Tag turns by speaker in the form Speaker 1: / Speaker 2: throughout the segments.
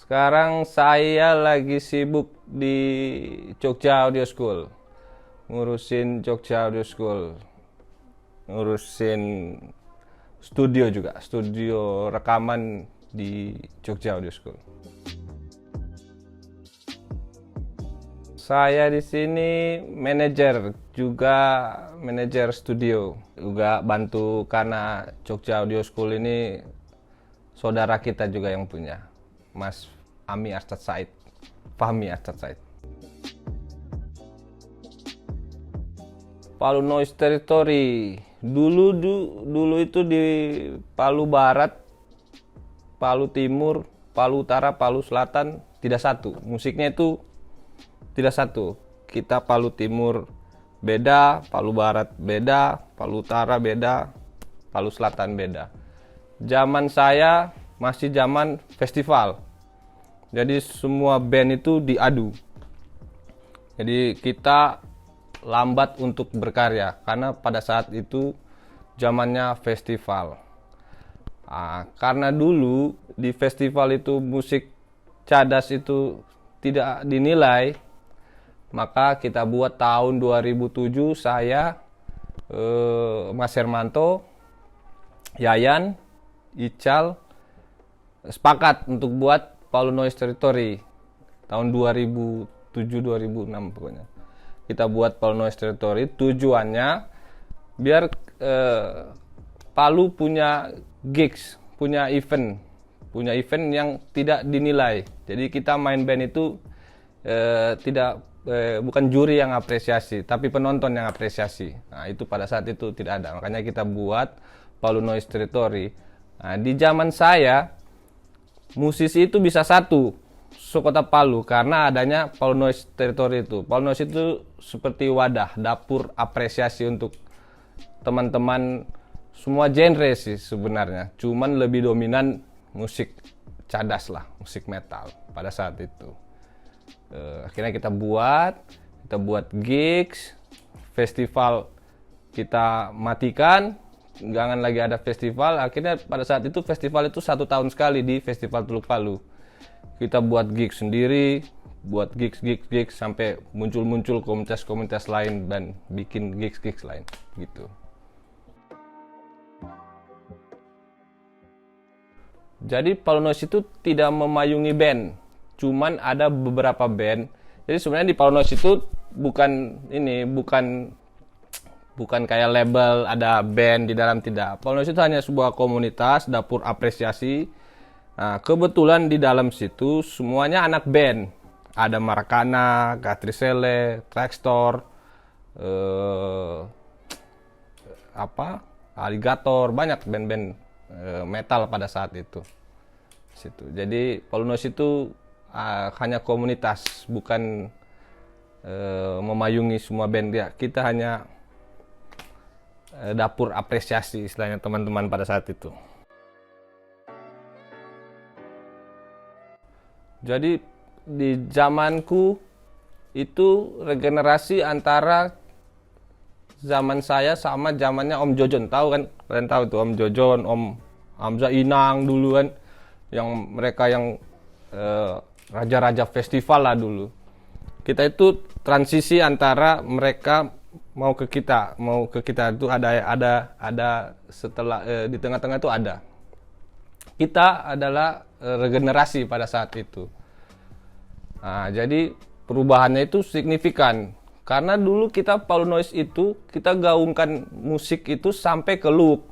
Speaker 1: Sekarang saya lagi sibuk di Jogja Audio School. Ngurusin Jogja Audio School. Ngurusin studio juga, studio rekaman di Jogja Audio School. Saya di sini manajer, juga manajer studio. Juga bantu karena Jogja Audio School ini saudara kita juga yang punya, Mas Ami Arsyad Said, Fahmi Arsyad Said. Palu Noise Territory. Dulu itu di Palu Barat, Palu Timur, Palu Utara, Palu Selatan tidak satu. Musiknya itu tidak satu. Kita Palu Timur beda, Palu Barat beda, Palu Utara beda, Palu Selatan beda. Zaman saya masih zaman festival. Jadi semua band itu diadu. Jadi kita lambat untuk berkarya karena pada saat itu zamannya festival. Karena dulu di festival itu musik cadas itu tidak dinilai, maka kita buat tahun 2007 saya, Mas Hermanto, Yayan, Ical sepakat untuk buat Palu Noise Territory tahun 2007-2006 pokoknya. Kita buat Palu Noise Territory, tujuannya biar Palu punya gigs, punya event yang tidak dinilai. Jadi kita main band itu bukan juri yang apresiasi, tapi penonton yang apresiasi. Nah, itu pada saat itu tidak ada. Makanya kita buat Palu Noise Territory. Nah, di zaman saya musisi itu bisa satu sekota Palu karena adanya Palu Noise Territory itu. Palu Noise itu seperti wadah, dapur apresiasi untuk teman-teman semua genre sih sebenarnya. Cuman lebih dominan musik cadas lah, musik metal pada saat itu. Akhirnya kita buat gigs, festival kita matikan, jangan lagi ada festival. Akhirnya pada saat itu festival itu 1 tahun sekali di Festival Teluk Palu. Kita buat gigs sendiri, buat gigs sampai muncul komunitas lain dan bikin gigs lain gitu. Jadi Palu Noise itu tidak memayungi band, cuman ada beberapa band. Jadi sebenarnya di Palu Noise itu bukan kayak label ada band di dalam, tidak. Palu Noise itu hanya sebuah komunitas dapur apresiasi. Nah, kebetulan di dalam situ semuanya anak band. Ada Marakana, Gatrisele, Trackstor, Alligator, banyak band-band metal pada saat itu. Situ. Jadi Palu Noise itu hanya komunitas, bukan memayungi semua band ya. Kita hanya dapur apresiasi istilahnya teman-teman pada saat itu. Jadi di zamanku itu regenerasi antara zaman saya sama zamannya Om Jojon. Tahu kan? Kalian tahu tuh Om Jojon, Om Hamzah Inang dulu kan, yang mereka yang raja-raja festival lah dulu. Kita itu transisi antara mereka mau ke kita itu ada setelah di tengah-tengah itu ada. Kita adalah regenerasi pada saat itu. Nah, jadi perubahannya itu signifikan. Karena dulu kita Palu Noise itu kita gaungkan musik itu sampai ke look.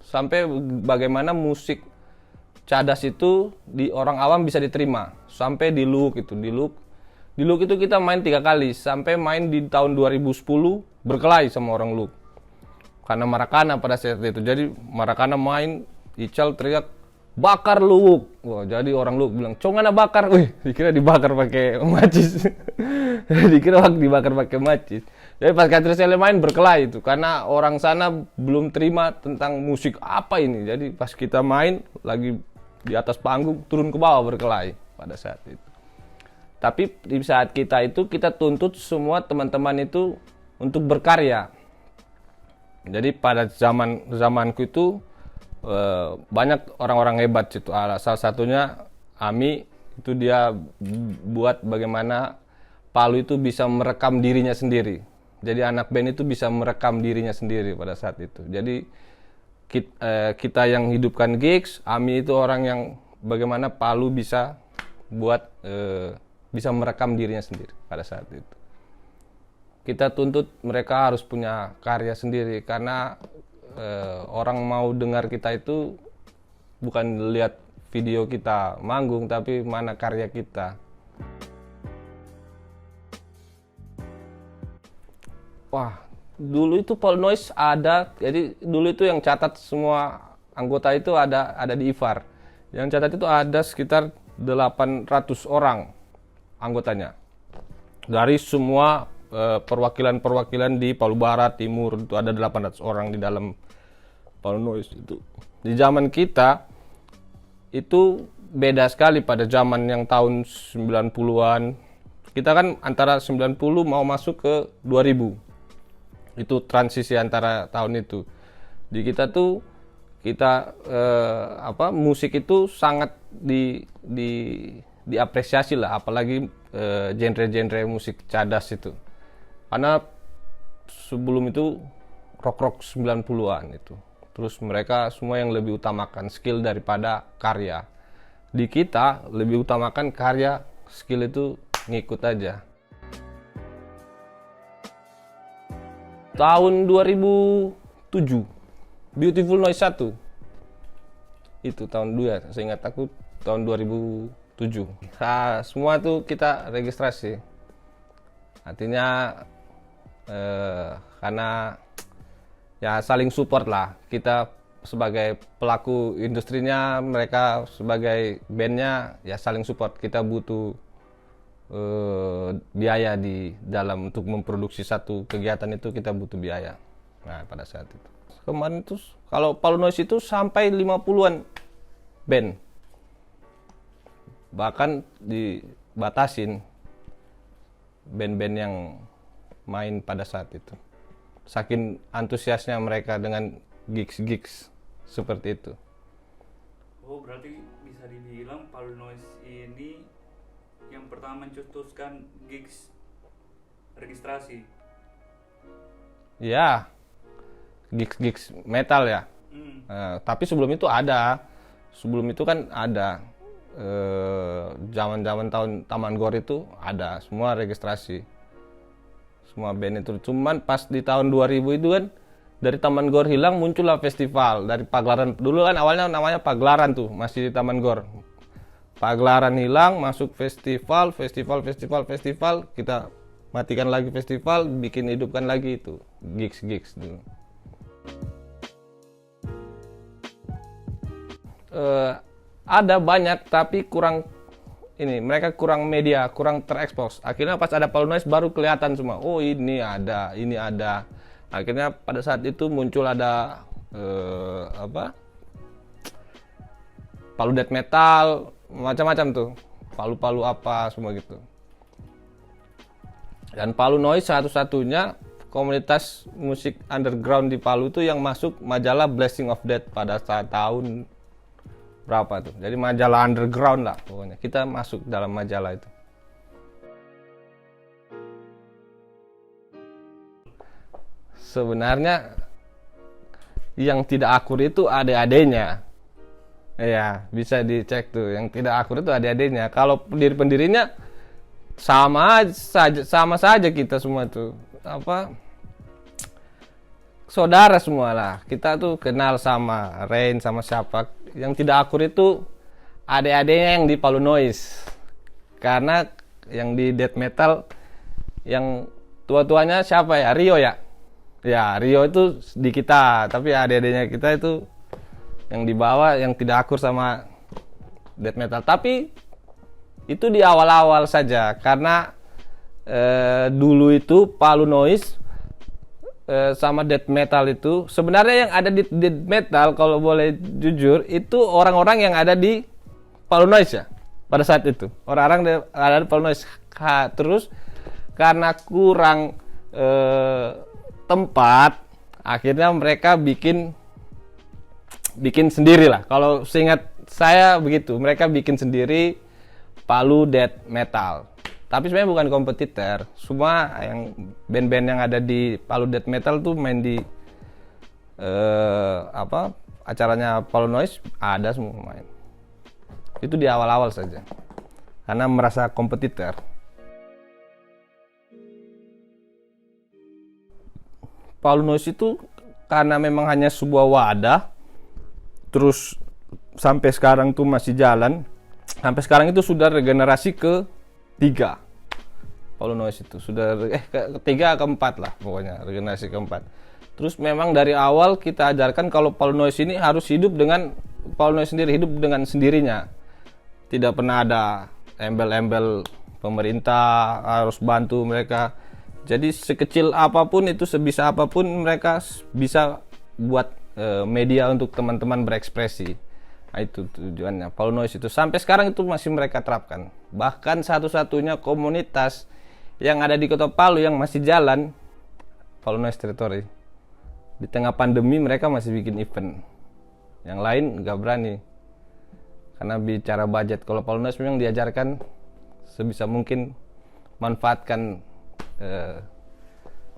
Speaker 1: Sampai bagaimana musik cadas itu di orang awam bisa diterima. Sampai di look itu, di look itu kita main 3 kali. Sampai main di tahun 2010 berkelahi sama orang look. Karena Marakana pada saat itu. Jadi Marakana main, Ical teriak, bakar luwuk. Wah, jadi orang lu bilang, "Congana bakar." Wih, dikira dibakar pakai macis. Dikira dibakar pakai macis. Jadi pas Katrisele main berkelahi itu karena orang sana belum terima tentang musik apa ini. Jadi pas kita main lagi di atas panggung turun ke bawah berkelahi pada saat itu. Tapi di saat kita itu kita tuntut semua teman-teman itu untuk berkarya. Jadi pada zamanku itu banyak orang-orang hebat situ. Salah satunya Ami Itu dia buat bagaimana Palu itu bisa merekam dirinya sendiri. Jadi anak band itu bisa merekam dirinya sendiri pada saat itu. Jadi kita yang hidupkan gigs, Ami itu orang yang bagaimana Palu bisa buat bisa merekam dirinya sendiri pada saat itu. Kita tuntut mereka harus punya karya sendiri karena orang mau dengar kita itu bukan lihat video kita manggung, tapi mana karya kita. Wah, dulu itu Palu Noise ada, jadi dulu itu yang catat semua anggota itu ada di IFAR. Yang catat itu ada sekitar 800 orang anggotanya. Dari semua perwakilan-perwakilan di Palu Barat, Timur, itu ada 800 orang di dalam Palu Noise itu. Di zaman kita itu beda sekali pada zaman yang tahun 90-an. Kita kan antara 90 mau masuk ke 2000. Itu transisi antara tahun itu. Di kita tuh musik itu sangat diapresiasi lah, apalagi genre-genre musik cadas itu. Karena sebelum itu rock 90-an itu. Terus mereka semua yang lebih utamakan skill daripada karya. Di kita lebih utamakan karya, skill itu ngikut aja. Tahun 2007, Beautiful Noise 1. Itu tahun 2, seingat aku tahun 2007. Nah, semua tuh kita registrasi. Artinya karena ya saling support lah. Kita sebagai pelaku industrinya, mereka sebagai bandnya ya saling support. Kita butuh biaya di dalam untuk memproduksi satu kegiatan itu, kita butuh biaya. Nah, pada saat itu kemarin itu kalau Palu Noise itu sampai 50-an band, bahkan dibatasin band-band yang main pada saat itu, saking antusiasnya mereka dengan gigs seperti itu.
Speaker 2: Oh, berarti bisa dibilang Palu Noise ini yang pertama mencetuskan gigs registrasi.
Speaker 1: Ya, gigs metal ya. Tapi sebelum itu ada. Sebelum itu kan ada. Zaman-zaman tahun Taman Gor itu ada semua registrasi. Semua band itu. Cuman pas di tahun 2000 itu kan dari Taman Gor hilang, muncullah festival dari Pagelaran. Dulu kan awalnya namanya Pagelaran tuh, masih di Taman Gor. Pagelaran hilang, masuk festival, kita matikan lagi festival, bikin hidupkan lagi itu gigs dulu. Ada banyak tapi kurang ini, mereka kurang media, kurang terekspos. Akhirnya pas ada Palu Noise baru kelihatan semua. Oh, ini ada. Akhirnya pada saat itu muncul ada Palu Death Metal, macam-macam tuh, Palu apa semua gitu. Dan Palu Noise satu-satunya komunitas musik underground di Palu itu yang masuk majalah Blessing of Death pada saat tahun berapa tuh. Jadi majalah underground lah pokoknya. Kita masuk dalam majalah itu. Sebenarnya yang tidak akur itu adik-adiknya. Ya, bisa dicek tuh. Yang tidak akur itu adik-adiknya. Kalau pendiri-pendirinya sama saja kita semua tuh. Saudara semua lah. Kita tuh kenal sama Rain, sama siapa. Yang tidak akur itu adik-adiknya yang di Palu Noise. Karena yang di death metal yang tua-tuanya siapa ya? Rio ya? Ya, Rio itu di kita. Tapi adik-adiknya kita itu yang di bawah, yang tidak akur sama death metal. Tapi itu di awal-awal saja, karena dulu itu Palu Noise sama death metal itu sebenarnya yang ada di death metal, kalau boleh jujur, itu orang-orang yang ada di Palu Noise ya pada saat itu. Orang-orang ada di Palu Noise. Terus karena kurang tempat, akhirnya mereka bikin sendiri lah. Kalau seingat saya begitu, mereka bikin sendiri Palu Death Metal. Tapi sebenarnya bukan kompetitor. Semua yang band-band yang ada di Palu Death Metal tuh main di acaranya Palu Noise, ada semua main. Itu di awal-awal saja. Karena merasa kompetitor. Palu Noise itu karena memang hanya sebuah wadah, terus sampai sekarang tuh masih jalan. Sampai sekarang itu sudah regenerasi ke-3. Palu Noise itu sudah ketiga, keempat lah pokoknya, regenerasi keempat. Terus memang dari awal kita ajarkan kalau Palu Noise ini harus hidup dengan Palu Noise sendiri, hidup dengan sendirinya. Tidak pernah ada embel-embel pemerintah harus bantu mereka. Jadi sekecil apapun itu, sebisa apapun mereka bisa buat media untuk teman-teman berekspresi. Nah, itu tujuannya Palu Noise itu. Sampai sekarang itu masih mereka terapkan. Bahkan satu-satunya komunitas yang ada di Kota Palu yang masih jalan, Palu Noise Territory. Di tengah pandemi mereka masih bikin event. Yang lain nggak berani. Karena bicara budget, kalau Palu Noise memang diajarkan sebisa mungkin manfaatkan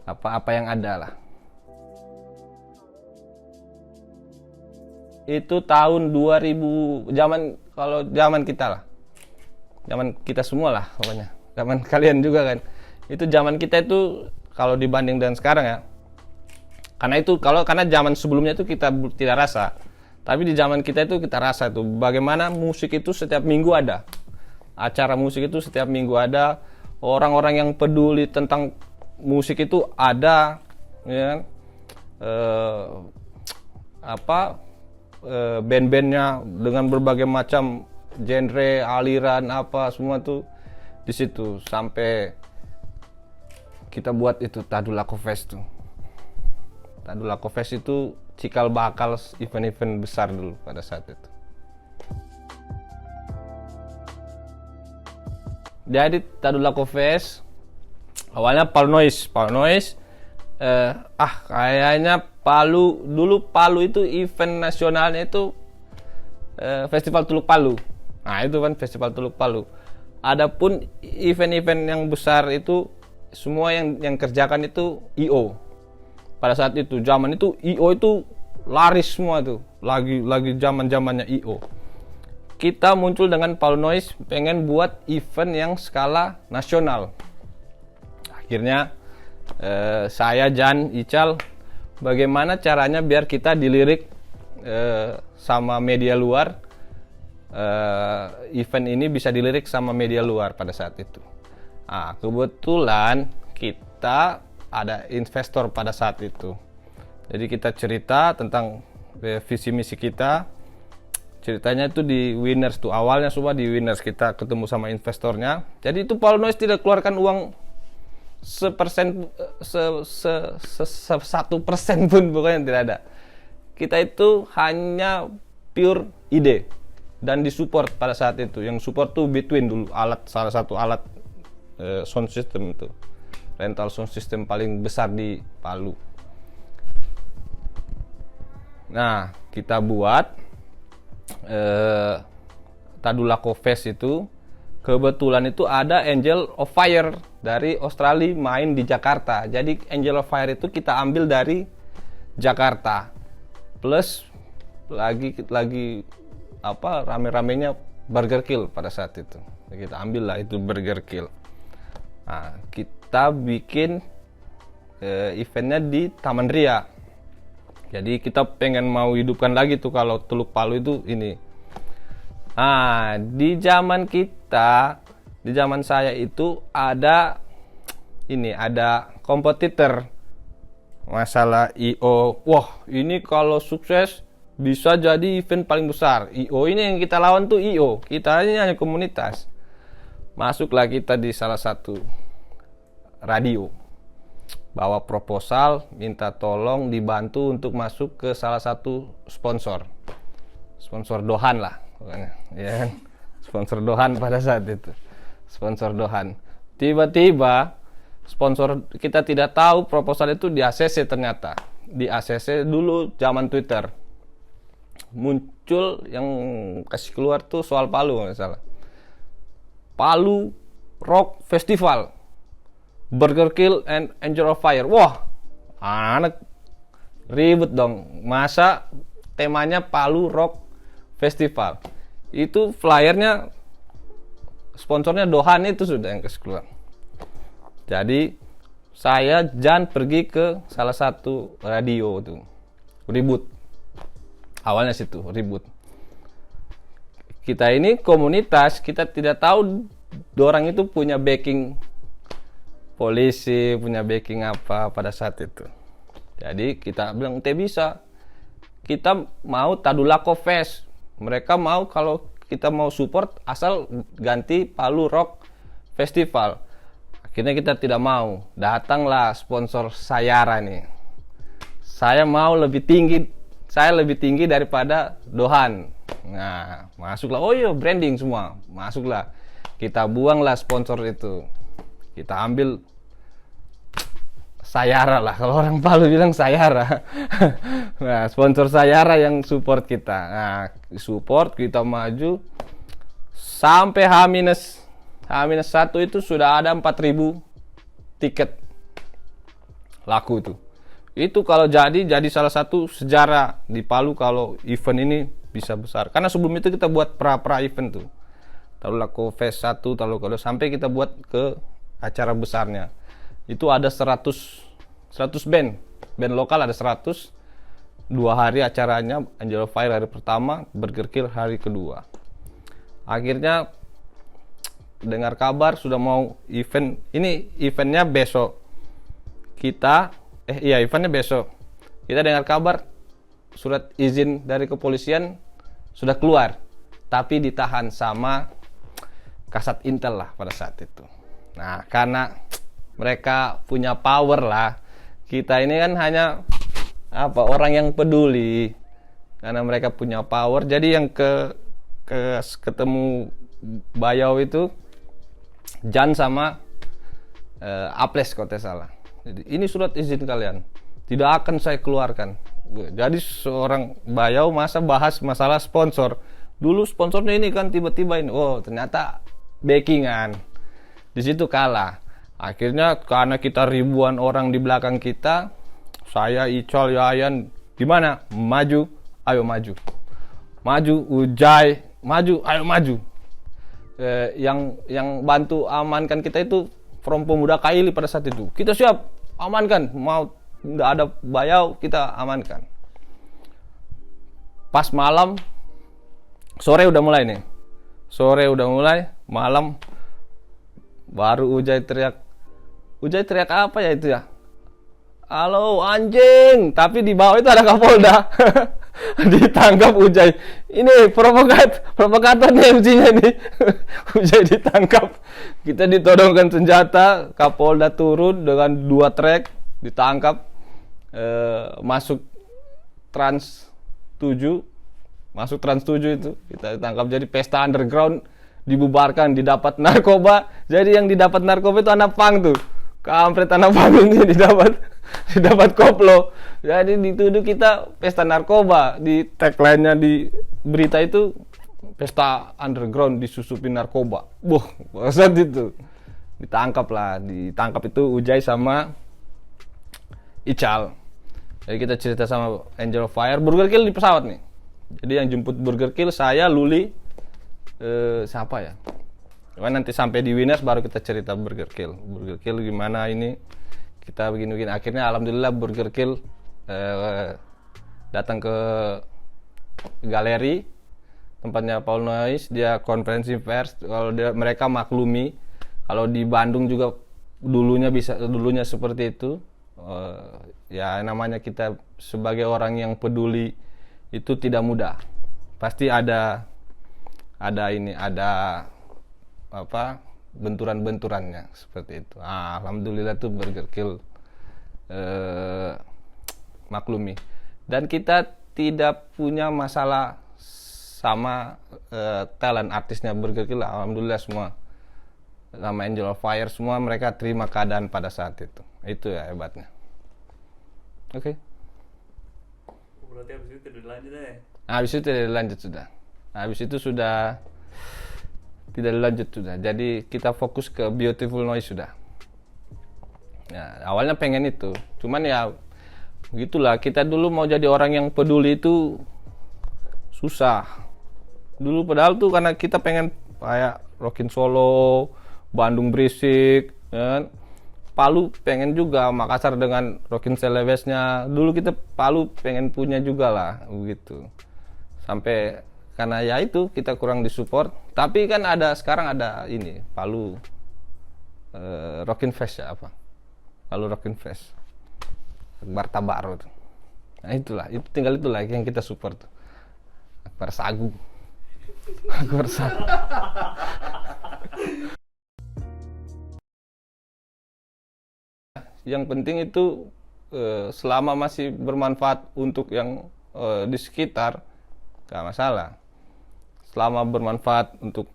Speaker 1: apa yang ada lah. Itu tahun 2000, zaman kita lah. Zaman kita semua lah pokoknya. Zaman kalian juga kan. Itu zaman kita itu kalau dibanding dengan sekarang ya. Karena zaman sebelumnya itu kita tidak rasa. Tapi di zaman kita itu kita rasa tuh bagaimana musik itu setiap minggu ada. Acara musik itu setiap minggu ada. Orang-orang yang peduli tentang musik itu ada, ya, band-bandnya dengan berbagai macam genre, aliran apa semua tuh di situ. Sampai kita buat itu Tadulako Fest tuh. Tadulako Fest itu cikal bakal event-event besar dulu pada saat itu. Jadi Tadulako Fest awalnya Palu Noise. Kayaknya Palu itu event nasionalnya itu Festival Tuluk Palu. Nah, itu kan Festival Tuluk Palu. Adapun event-event yang besar itu semua yang kerjakan itu IO. Pada saat itu, zaman itu IO itu laris semua tuh. Lagi zaman-zamannya IO. Kita muncul dengan Palu Noise pengen buat event yang skala nasional. Akhirnya saya, Jan, Ical, bagaimana caranya biar kita dilirik sama media luar, event ini bisa dilirik sama media luar pada saat itu. Nah, kebetulan kita ada investor pada saat itu. Jadi kita cerita tentang visi misi kita. Ceritanya itu di Winners tuh, awalnya semua di Winners kita ketemu sama investornya. Jadi itu Palu Noise tidak keluarkan uang 1% pun pokoknya tidak ada. Kita itu hanya pure ide dan disupport pada saat itu. Yang support tuh Between dulu, salah satu alat sound system itu, rental sound system paling besar di Palu. Nah, kita buat Tadulako Fest itu. Kebetulan itu ada Angel of Fire dari Australia main di Jakarta. Jadi Angel of Fire itu kita ambil dari Jakarta. Plus lagi rame-ramenya Burger Kill pada saat itu. Kita ambil lah itu Burger Kill. Nah, kita bikin eventnya di Taman Ria. Jadi kita pengen mau hidupkan lagi tuh kalau Tuluk Palu itu ini. Nah, di zaman saya itu ada kompetitor masalah IO. Wah, ini kalau sukses bisa jadi event paling besar. IO ini yang kita lawan tuh IO. Kita ini hanya komunitas. Masuklah kita di salah satu radio. Bawa proposal, minta tolong dibantu untuk masuk ke salah satu sponsor Dohan lah pokoknya, ya kan? Sponsor Dohan pada saat itu, sponsor Dohan. Tiba-tiba sponsor kita tidak tahu proposal itu di ACC. Ternyata di ACC dulu zaman Twitter muncul yang kasih keluar tuh soal Palu nggak salah. Palu Rock Festival, Burger Kill and Angel of Fire. Wah, anak ribut dong. Masa temanya Palu Rock Festival? Itu flyernya, sponsornya Dohan itu sudah yang kasih keluar. Jadi saya Jan pergi ke salah satu radio tuh, ribut. Awalnya situ ribut. Kita ini komunitas, kita tidak tahu dorang itu punya backing polisi, punya backing apa pada saat itu. Jadi kita bilang tidak bisa. Kita mau Tadulako Fest. Mereka mau kalau kita mau support asal ganti Palu Rock Festival. Akhirnya kita tidak mau. Datanglah sponsor Sayara nih. Saya mau lebih tinggi, saya lebih tinggi daripada Dohan. Nah, masuklah. Oh iya, branding semua. Masuklah. Kita buanglah sponsor itu. Kita ambil Sayara lah. Kalau orang Palu bilang Sayara. Nah, sponsor Sayara yang support kita. Nah, support, kita maju sampai H-1 itu sudah ada 4.000 tiket laku itu. Itu kalau jadi salah satu sejarah di Palu kalau event ini bisa besar. Karena sebelum itu kita buat pra event tuh. Tadulako Fest 1, Tadulako 2, sampai kita buat ke acara besarnya. Itu ada 100 band. Band lokal ada 100. 2 hari acaranya, Angel of Fire hari pertama, Burger Kill hari kedua. Akhirnya dengar kabar sudah mau event. Ini eventnya besok. Eventnya besok. Kita dengar kabar surat izin dari kepolisian sudah keluar, tapi ditahan sama Kasat Intel lah pada saat itu. Nah, karena mereka punya power lah. Kita ini kan hanya orang yang peduli. Karena mereka punya power, jadi yang ketemu Bayau itu Jan sama Aples kalau tidak salah. Jadi, ini surat izin kalian, tidak akan saya keluarkan. Jadi seorang Bayau masa bahas masalah sponsor. Dulu sponsornya ini kan tiba-tiba ini, oh ternyata backingan. Di situ kalah. Akhirnya karena kita ribuan orang di belakang kita, saya, Ical, Yayan, gimana? Maju, ayo maju. Maju, Ujai, maju, ayo maju. Yang bantu amankan kita itu From Pemuda Kaili pada saat itu. Kita siap amankan, mau tidak ada Bayau kita amankan. Pas malam, sore udah mulai nih. Sore udah mulai, malam baru Ujai teriak. Ujai teriak apa ya itu ya? Halo anjing, tapi di bawah itu ada Kapolda. Ditangkap Ujai. Ini provokator nih MC-nya nih. Ujai ditangkap. Kita ditodongkan senjata, Kapolda turun dengan 2 trek, ditangkap, masuk Trans 7. Masuk Trans 7 itu kita ditangkap. Jadi pesta underground dibubarkan, didapat narkoba. Jadi yang didapat narkoba itu anak pang tuh. Kampret anak pang ini didapat koplo. Jadi dituduh kita pesta narkoba. Di tagline-nya di berita itu pesta underground disusupin narkoba. Saat itu ditangkap itu Ujai sama Ical. Jadi kita cerita sama Angel of Fire. Burger Kill di pesawat nih. Jadi yang jemput Burger Kill saya, Luli, siapa ya? Nanti sampai di Winners baru kita cerita Burger Kill. Burger Kill gimana ini? Kita begini-begini. Akhirnya alhamdulillah Burger Kill datang ke galeri tempatnya Paul Noise. Dia konferensi pers. Kalau mereka maklumi. Kalau di Bandung juga dulunya seperti itu. Ya namanya kita sebagai orang yang peduli itu tidak mudah. Pasti ada benturan-benturannya seperti itu. Alhamdulillah tuh Burger Kill maklumi. Dan kita tidak punya masalah sama talent artisnya Burger Kill. Alhamdulillah semua sama Angel of Fire semua mereka terima keadaan pada saat itu. Itu ya hebatnya. Oke.
Speaker 2: Berarti habis itu tidak lanjut ya?
Speaker 1: Habis itu tidak lanjut sudah. Habis itu sudah tidak dilanjut sudah. Jadi kita fokus ke Beautiful Noise sudah. Nah, awalnya pengen itu, cuman ya begitulah, kita dulu mau jadi orang yang peduli itu susah dulu, padahal tuh karena kita pengen kayak Rockin Solo, Bandung Berisik, kan? Palu pengen juga, Makassar dengan Rockin Celebesnya dulu kita Palu pengen punya juga lah begitu. Sampai karena ya itu kita kurang disupport, tapi kan sekarang ada ini Palu Rockin Fest ya, apa Palu Rockin Fest Akbar Tabaro tuh. Nah itu tinggal itulah yang kita support tuh. Akbar Sagu. Akbar Sagu. Yang penting itu selama masih bermanfaat untuk yang di sekitar, gak masalah. Selama bermanfaat untuk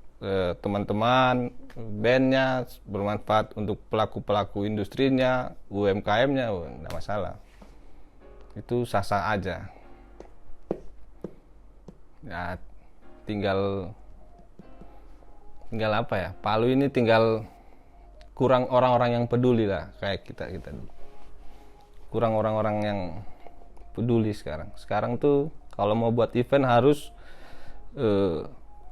Speaker 1: teman-teman, bandnya, bermanfaat untuk pelaku-pelaku industrinya, UMKM-nya, nggak masalah. Itu sah-sah aja. Ya, tinggal apa ya? Palu ini tinggal kurang orang-orang yang peduli lah, kayak kita dulu. Kurang orang-orang yang peduli sekarang. Sekarang tuh kalau mau buat event harus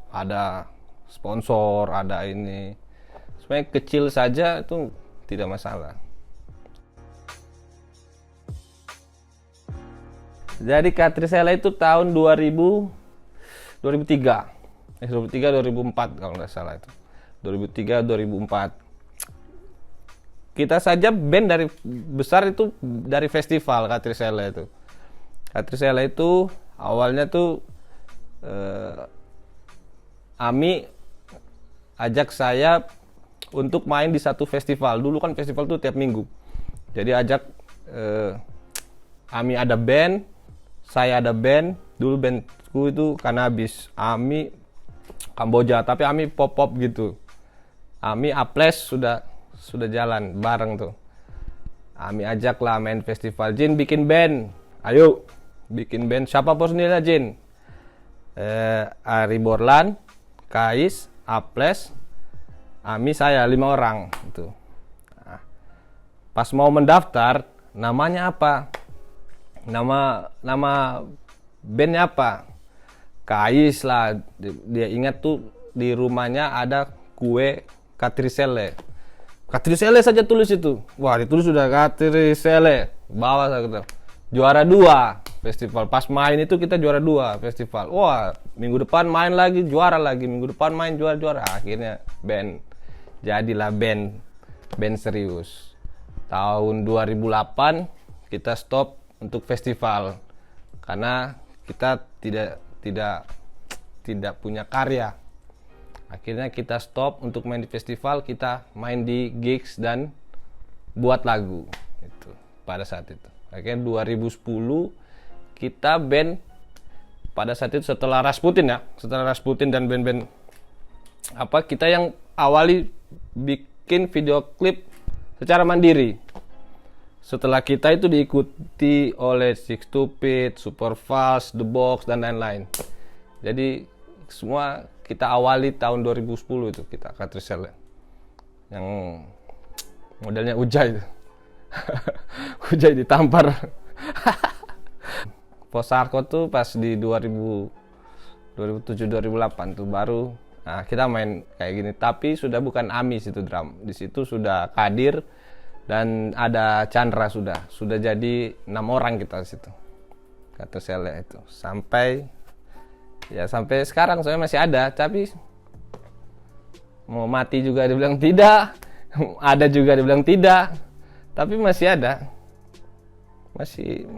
Speaker 1: ada sponsor, ada ini. Sebenarnya kecil saja itu tidak masalah. Jadi Katrisela itu tahun 2003 2004 kalau nggak salah itu. 2003 2004. Kita saja band dari besar itu dari festival Katrisela itu. Katrisela itu awalnya tuh Ami ajak saya untuk main di satu festival. Dulu kan festival tuh tiap minggu. Jadi ajak Ami ada band, saya ada band. Dulu bandku itu Cannabis, Ami Kamboja, tapi Ami pop gitu. Ami Aples sudah jalan bareng tuh. Ami ajak lah main festival. Jin bikin band, ayo bikin band. Siapa personilnya Jin? Ari Borlan, Kais, Aples, Ami, saya 5 orang itu. Nah, pas mau mendaftar, namanya apa? Nama bandnya apa? Kais lah. Dia ingat tuh di rumahnya ada kue Katrisele. Katrisele saja tulis itu. Wah, ditulis sudah Katrisele. Bawa saya gitu. Juara 2 festival. Pas main itu kita juara 2 festival. Wah, minggu depan main lagi, juara lagi. Minggu depan main juara. Akhirnya band. Jadilah band serius. Tahun 2008 kita stop untuk festival. Karena kita tidak punya karya. Akhirnya kita stop untuk main di festival, kita main di gigs dan buat lagu itu pada saat itu. Akhirnya 2010 kita band pada saat itu setelah Rasputin dan band-band kita yang awali bikin video klip secara mandiri. Setelah kita itu diikuti oleh Six Stupid, Superfast, The Box dan lain-lain. Jadi semua kita awali tahun 2010 itu kita Katrisela. Yang modelnya Ujai itu. Ujai ditampar. Posarko tuh pas di 2007-2008 tuh baru kita main kayak gini, tapi sudah bukan Ami situ drum. Di situ sudah Kadir dan ada Chandra, sudah jadi 6 orang kita di situ. Katrisela itu. Sampai sekarang saya masih ada, tapi mau mati juga dibilang tidak. Ada juga dibilang tidak. Tapi masih ada. Masih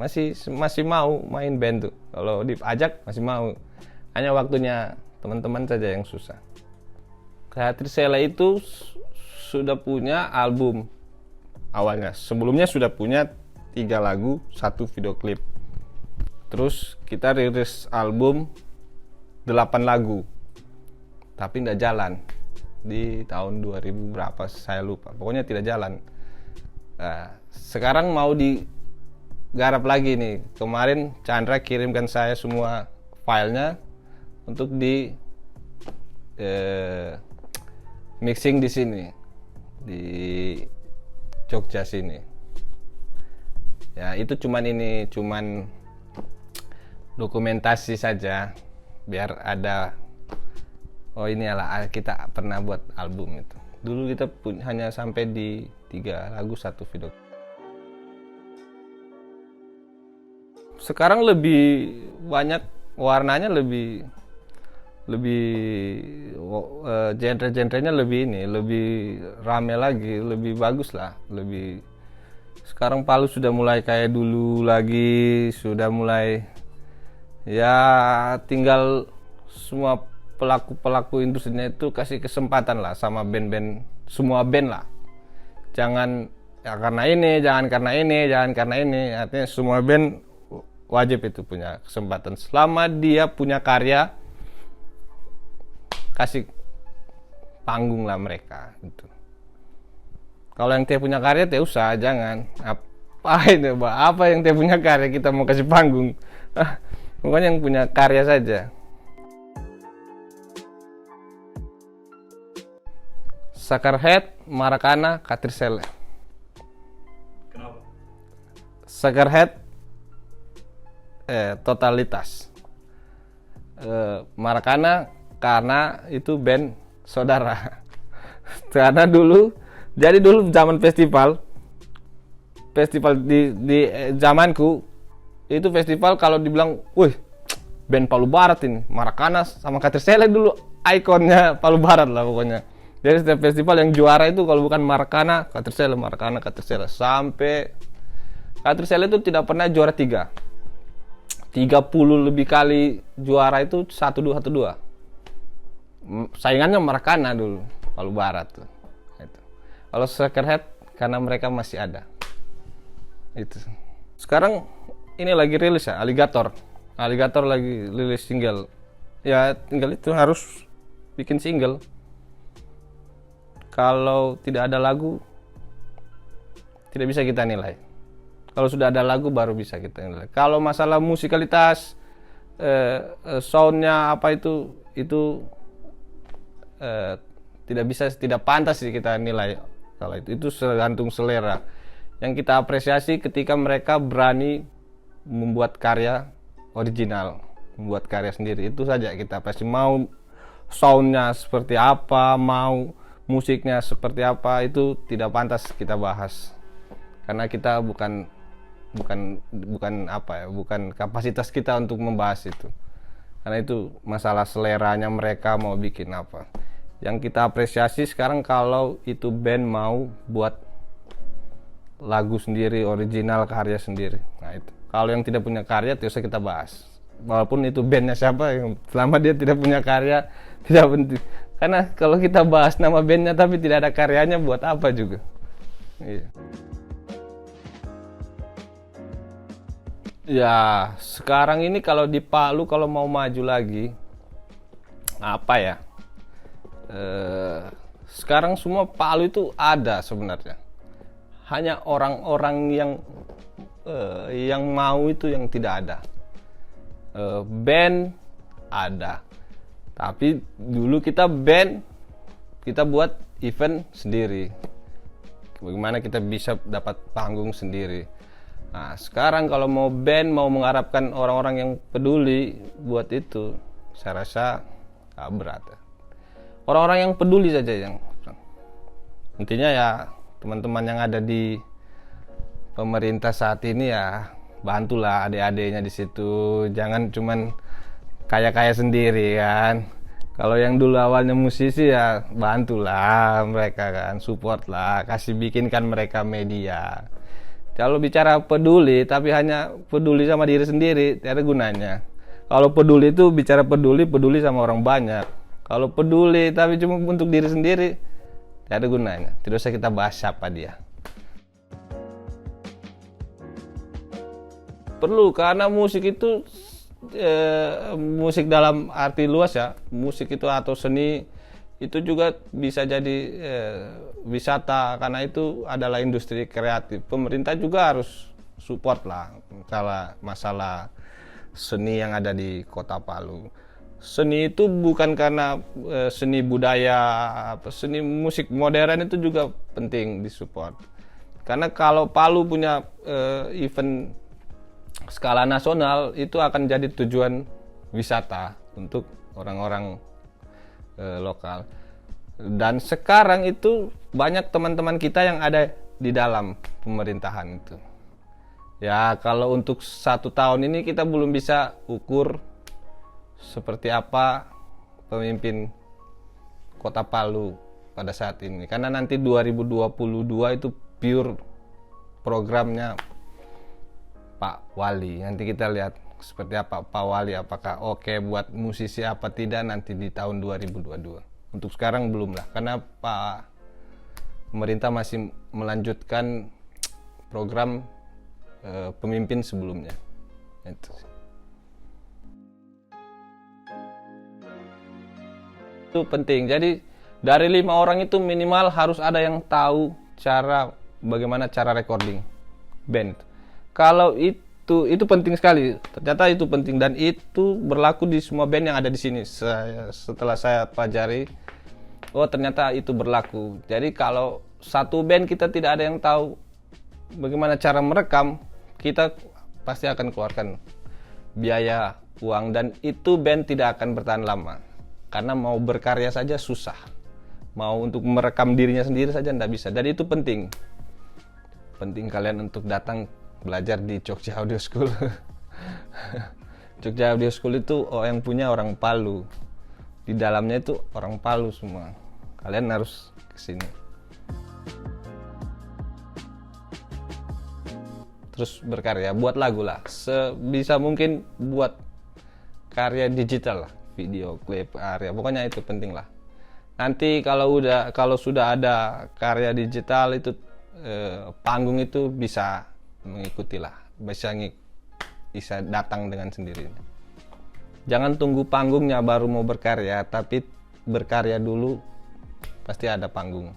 Speaker 1: mau main band tuh. Kalau diajak masih mau. Hanya waktunya teman-teman saja yang susah. Katrisela itu sudah punya album awalnya. Sebelumnya sudah punya 3 lagu, 1 video klip. Terus kita rilis album 8 lagu. Tapi tidak jalan. Di tahun 2000 berapa saya lupa. Pokoknya tidak jalan. Nah, sekarang mau digarap lagi nih. Kemarin Chandra kirimkan saya semua filenya untuk mixing di sini, di Jogja sini. Ya itu cuman dokumentasi saja biar ada, oh ini lah kita pernah buat album itu. Dulu kita hanya sampai di 3 lagu 1 video. Sekarang lebih banyak warnanya, lebih genre-genrenya lebih rame lagi, lebih bagus lah, lebih. Sekarang Palu sudah mulai kayak dulu lagi, sudah mulai ya, tinggal semua pelaku industrinya itu kasih kesempatan lah sama band-band, semua band lah. Jangan ya karena ini, jangan karena ini. Artinya semua band wajib itu punya kesempatan. Selama dia punya karya, kasih panggung lah mereka gitu. Kalau yang dia punya karya dia usah, jangan apa yang dia punya karya kita mau kasih panggung. Pokoknya yang punya karya saja. Sakarhead, Marakana, Katerselle.
Speaker 2: Kenapa?
Speaker 1: Sakarhead totalitas. Marakana karena itu band saudara. Karena dulu zaman festival di zamanku itu festival, kalau dibilang, wih, band Palu Barat ini, Marakana sama Katerselle dulu ikonnya Palu Barat lah pokoknya. Jadi setiap festival yang juara itu kalau bukan Marakana, Katerselle, sampai Katerselle itu tidak pernah juara 3. 30 lebih kali juara itu 1-2. Saingannya Marakana dulu, Palu Barat tuh. Itu. Kalau Sakarhead karena mereka masih ada. Itu. Sekarang ini lagi rilis ya, Alligator lagi rilis single. Ya tinggal itu, harus bikin single. Kalau tidak ada lagu, tidak bisa kita nilai. Kalau sudah ada lagu baru bisa kita nilai. Kalau masalah musikalitas, soundnya apa itu tidak pantas sih kita nilai. Kalau itu tergantung selera. Yang kita apresiasi ketika mereka berani membuat karya original, membuat karya sendiri. Itu saja kita pasti. Mau soundnya seperti apa, mau musiknya seperti apa, itu tidak pantas kita bahas. Karena kita bukan kapasitas kita untuk membahas itu. Karena itu masalah seleranya mereka mau bikin apa. Yang kita apresiasi sekarang kalau itu band mau buat lagu sendiri, original, karya sendiri. Nah itu. Kalau yang tidak punya karya tidak usah kita bahas. Walaupun itu bandnya siapa, selama dia tidak punya karya tidak penting. Karena kalau kita bahas nama bandnya tapi tidak ada karyanya, buat apa juga. Iya. Ya sekarang ini kalau di Palu kalau mau maju lagi, apa ya? Sekarang semua Palu itu ada sebenarnya. Hanya orang-orang yang mau itu yang tidak ada. Band ada. Tapi dulu kita buat event sendiri. Bagaimana kita bisa dapat panggung sendiri. Nah, sekarang kalau mau band mau mengharapkan orang-orang yang peduli buat itu, saya rasa berat. Orang-orang yang peduli saja yang intinya ya, teman-teman yang ada di pemerintah saat ini ya bantulah adik-adiknya di situ, jangan cuman kaya-kaya sendiri kan. Kalau yang dulu awalnya musisi ya bantulah mereka kan, support lah, kasih bikinkan mereka media. Kalau bicara peduli tapi hanya peduli sama diri sendiri, tidak ada gunanya. Kalau peduli itu bicara peduli sama orang banyak. Kalau peduli tapi cuma untuk diri sendiri, tidak ada gunanya. Tidak usah kita bahas siapa dia. Perlu, karena musik itu musik dalam arti luas ya, musik itu atau seni itu juga bisa jadi wisata, karena itu adalah industri kreatif. Pemerintah juga harus support lah masalah seni yang ada di Kota Palu. seni itu bukan karena seni budaya, seni musik modern itu juga penting disupport. Karena kalau Palu punya event skala nasional, itu akan jadi tujuan wisata untuk orang-orang lokal. Dan sekarang itu banyak teman-teman kita yang ada di dalam pemerintahan itu. Ya kalau untuk 1 tahun ini kita belum bisa ukur seperti apa pemimpin Kota Palu pada saat ini. Karena nanti 2022 itu pure programnya Pak Wali. Nanti kita lihat seperti apa Pak Wali, apakah oke buat musisi apa tidak nanti di tahun 2022. Untuk sekarang belum lah, karena Pak pemerintah masih melanjutkan program pemimpin sebelumnya. Itu penting. Jadi dari 5 orang itu minimal harus ada yang tahu bagaimana cara recording band. Kalau itu penting sekali. Ternyata itu penting dan itu berlaku di semua band yang ada di sini. Setelah saya pelajari, oh ternyata itu berlaku. Jadi kalau satu band kita tidak ada yang tahu bagaimana cara merekam, kita pasti akan keluarkan biaya, uang, dan itu band tidak akan bertahan lama. Karena mau berkarya saja susah. Mau untuk merekam dirinya sendiri saja tidak bisa. Dan itu penting. Penting kalian untuk datang belajar di Jogja Audio School. Jogja Audio School itu yang punya orang Palu. Di dalamnya itu orang Palu semua. Kalian harus kesini. Terus berkarya, buat lagu lah. Sebisa mungkin buat karya digital lah, video, klip, karya. Pokoknya itu penting lah. Nanti kalau sudah ada karya digital itu panggung itu bisa mengikuti lah, bisa datang dengan sendirinya. Jangan tunggu panggungnya baru mau berkarya, tapi berkarya dulu pasti ada panggung.